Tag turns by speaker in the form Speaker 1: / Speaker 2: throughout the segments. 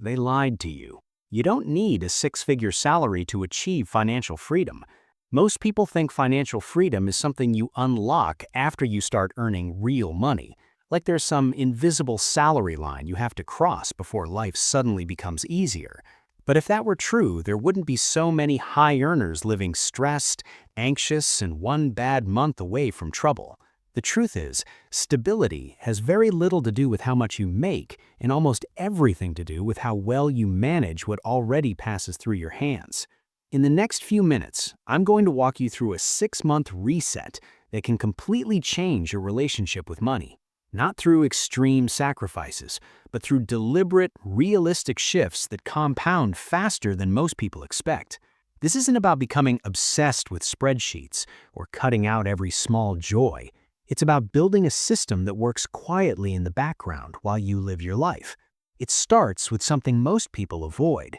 Speaker 1: They lied to you. You don't need a six-figure salary to achieve financial freedom. Most people think financial freedom is something you unlock after you start earning real money, like there's some invisible salary line you have to cross before life suddenly becomes easier. But if that were true, there wouldn't be so many high earners living stressed, anxious, and one bad month away from trouble. The truth is, stability has very little to do with how much you make and almost everything to do with how well you manage what already passes through your hands. In the next few minutes, I'm going to walk you through a 6-month reset that can completely change your relationship with money. Not through extreme sacrifices, but through deliberate, realistic shifts that compound faster than most people expect. This isn't about becoming obsessed with spreadsheets or cutting out every small joy. It's about building a system that works quietly in the background while you live your life. It starts with something most people avoid.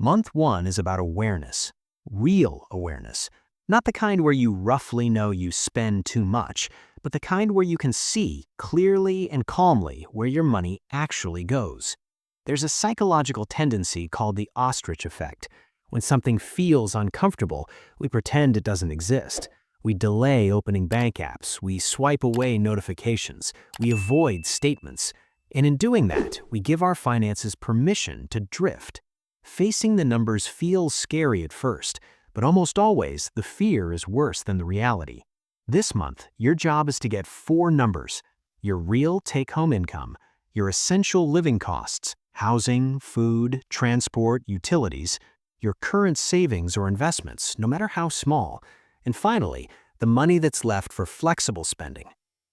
Speaker 1: Month 1 is about awareness, real awareness. Not the kind where you roughly know you spend too much, but the kind where you can see clearly and calmly where your money actually goes. There's a psychological tendency called the ostrich effect. When something feels uncomfortable, we pretend it doesn't exist. We delay opening bank apps, we swipe away notifications, we avoid statements. And in doing that, we give our finances permission to drift. Facing the numbers feels scary at first, but almost always the fear is worse than the reality. This month, your job is to get 4 numbers: your real take-home income, your essential living costs, housing, food, transport, utilities, your current savings or investments, no matter how small, and finally, the money that's left for flexible spending.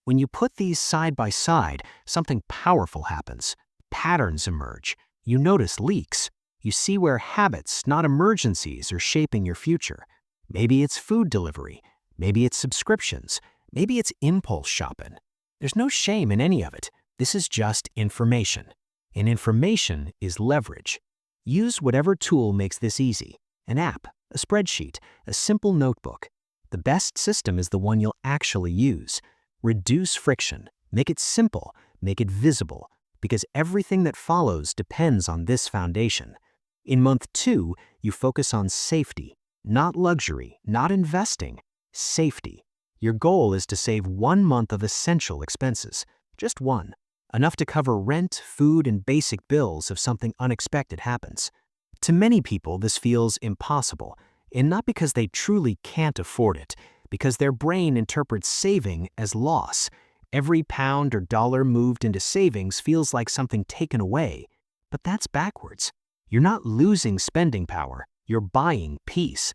Speaker 1: When you put these side by side, something powerful happens. Patterns emerge. You notice leaks. You see where habits, not emergencies, are shaping your future. Maybe it's food delivery. Maybe it's subscriptions. Maybe it's impulse shopping. There's no shame in any of it. This is just information. And information is leverage. Use whatever tool makes this easy. An app, a spreadsheet, a simple notebook. The best system is the one you'll actually use. Reduce friction. Make it simple. Make it visible. Because everything that follows depends on this foundation. In month 2, you focus on safety. Not luxury, not investing. Safety. Your goal is to save 1 month of essential expenses. Just one. Enough to cover rent, food, and basic bills if something unexpected happens. To many people, this feels impossible, and not because they truly can't afford it, because their brain interprets saving as loss. Every pound or dollar moved into savings feels like something taken away. But that's backwards. You're not losing spending power, you're buying peace.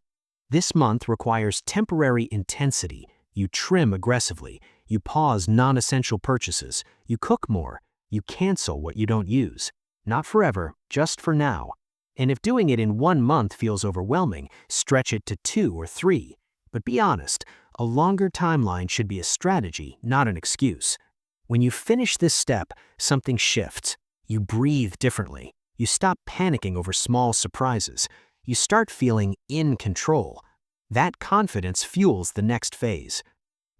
Speaker 1: This month requires temporary intensity. You trim aggressively, you pause non-essential purchases, you cook more, you cancel what you don't use. Not forever, just for now. And if doing it in 1 month feels overwhelming, stretch it to 2 or 3. But be honest, a longer timeline should be a strategy, not an excuse. When you finish this step, something shifts. You breathe differently. You stop panicking over small surprises. You start feeling in control. That confidence fuels the next phase.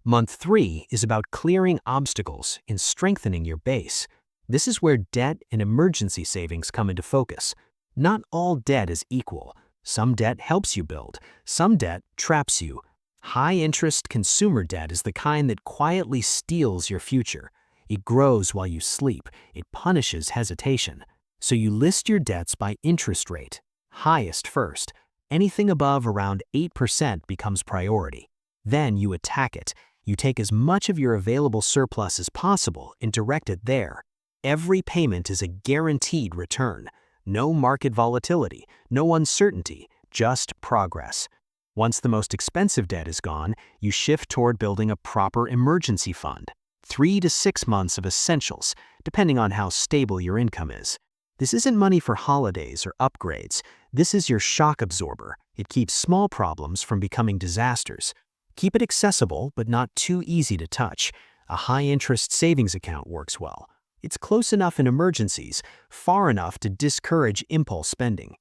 Speaker 1: Month 3 is about clearing obstacles and strengthening your base. This is where debt and emergency savings come into focus. Not all debt is equal. Some debt helps you build. Some debt traps you. High-interest consumer debt is the kind that quietly steals your future. It grows while you sleep. It punishes hesitation. So you list your debts by interest rate. Highest first. Anything above around 8% becomes priority. Then you attack it. You take as much of your available surplus as possible and direct it there. Every payment is a guaranteed return. No market volatility, no uncertainty, just progress. Once the most expensive debt is gone, you shift toward building a proper emergency fund. 3 to 6 months of essentials, depending on how stable your income is. This isn't money for holidays or upgrades. This is your shock absorber. It keeps small problems from becoming disasters. Keep it accessible, but not too easy to touch. A high-interest savings account works well. It's close enough in emergencies, far enough to discourage impulse spending.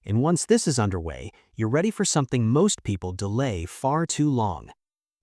Speaker 1: And once this is underway, you're ready for something most people delay far too long.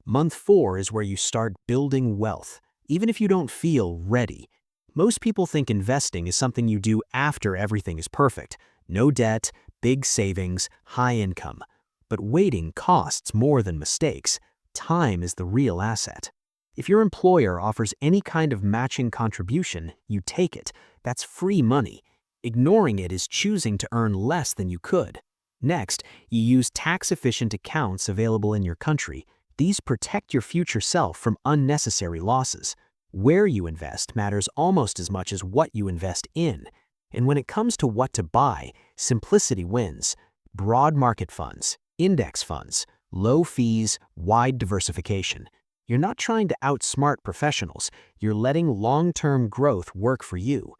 Speaker 1: Month 4 is where you start building wealth, even if you don't feel ready. Most people think investing is something you do after everything is perfect. No debt, big savings, high income. But waiting costs more than mistakes. Time is the real asset. If your employer offers any kind of matching contribution, you take it. That's free money. Ignoring it is choosing to earn less than you could. Next, you use tax-efficient accounts available in your country. These protect your future self from unnecessary losses. Where you invest matters almost as much as what you invest in. And when it comes to what to buy, simplicity wins. Broad market funds, index funds, low fees, wide diversification. You're not trying to outsmart professionals. You're letting long-term growth work for you.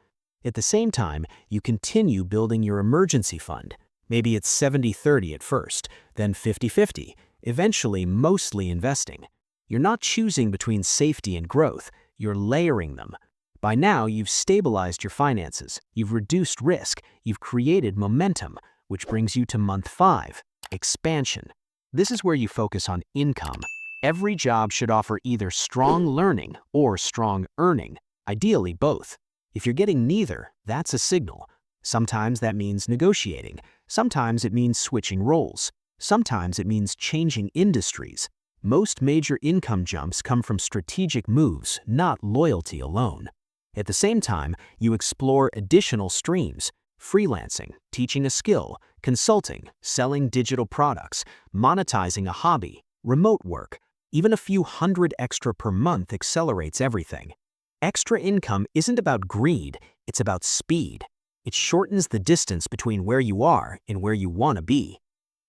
Speaker 1: At the same time, you continue building your emergency fund. Maybe it's 70-30 at first, then 50-50, eventually mostly investing. You're not choosing between safety and growth. You're layering them. By now, you've stabilized your finances, you've reduced risk, you've created momentum, which brings you to month 5, expansion. This is where you focus on income. Every job should offer either strong learning or strong earning, ideally both. If you're getting neither, that's a signal. Sometimes that means negotiating. Sometimes it means switching roles. Sometimes it means changing industries. Most major income jumps come from strategic moves, not loyalty alone. At the same time, you explore additional streams: freelancing, teaching a skill, consulting, selling digital products, monetizing a hobby, remote work. Even a few hundred extra per month accelerates everything. Extra income isn't about greed, it's about speed. It shortens the distance between where you are and where you want to be.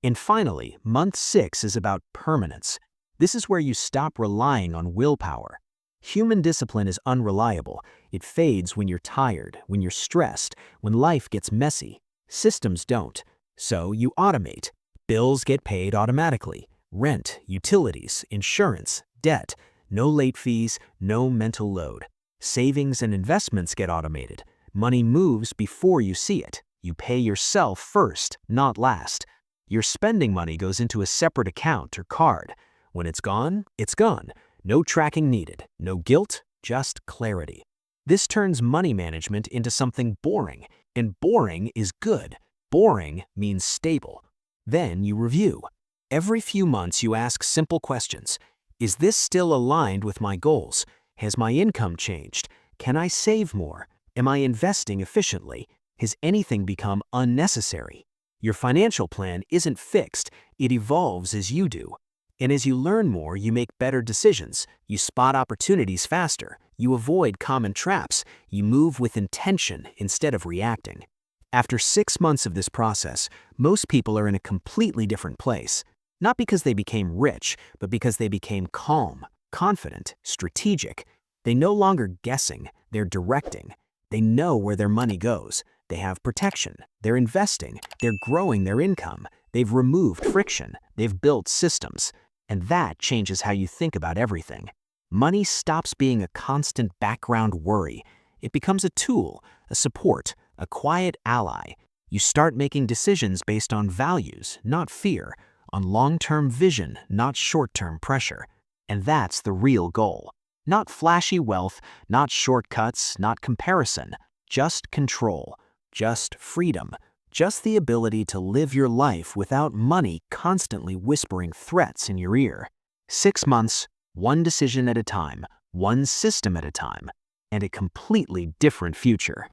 Speaker 1: And finally, month 6 is about permanence. This is where you stop relying on willpower. Human discipline is unreliable. It fades when you're tired, when you're stressed, when life gets messy. Systems don't. So you automate. Bills get paid automatically. Rent, utilities, insurance, debt. No late fees, no mental load. Savings and investments get automated. Money moves before you see it. You pay yourself first, not last. Your spending money goes into a separate account or card. When it's gone, it's gone. No tracking needed. No guilt, just clarity. This turns money management into something boring, and boring is good. Boring means stable. Then you review. Every few months you ask simple questions. Is this still aligned with my goals? Has my income changed? Can I save more? Am I investing efficiently? Has anything become unnecessary? Your financial plan isn't fixed, it evolves as you do. And as you learn more, you make better decisions. You spot opportunities faster. You avoid common traps. You move with intention instead of reacting. After 6 months of this process, most people are in a completely different place. Not because they became rich, but because they became calm, confident, strategic. They no longer guessing, they're directing. They know where their money goes. They have protection. They're investing. They're growing their income. They've removed friction. They've built systems. And that changes how you think about everything. Money stops being a constant background worry. It becomes a tool, a support, a quiet ally. You start making decisions based on values, not fear, on long-term vision, not short-term pressure. And that's the real goal. Not flashy wealth, not shortcuts, not comparison, just control, just freedom, just the ability to live your life without money constantly whispering threats in your ear. 6 months, one decision at a time, one system at a time, and a completely different future.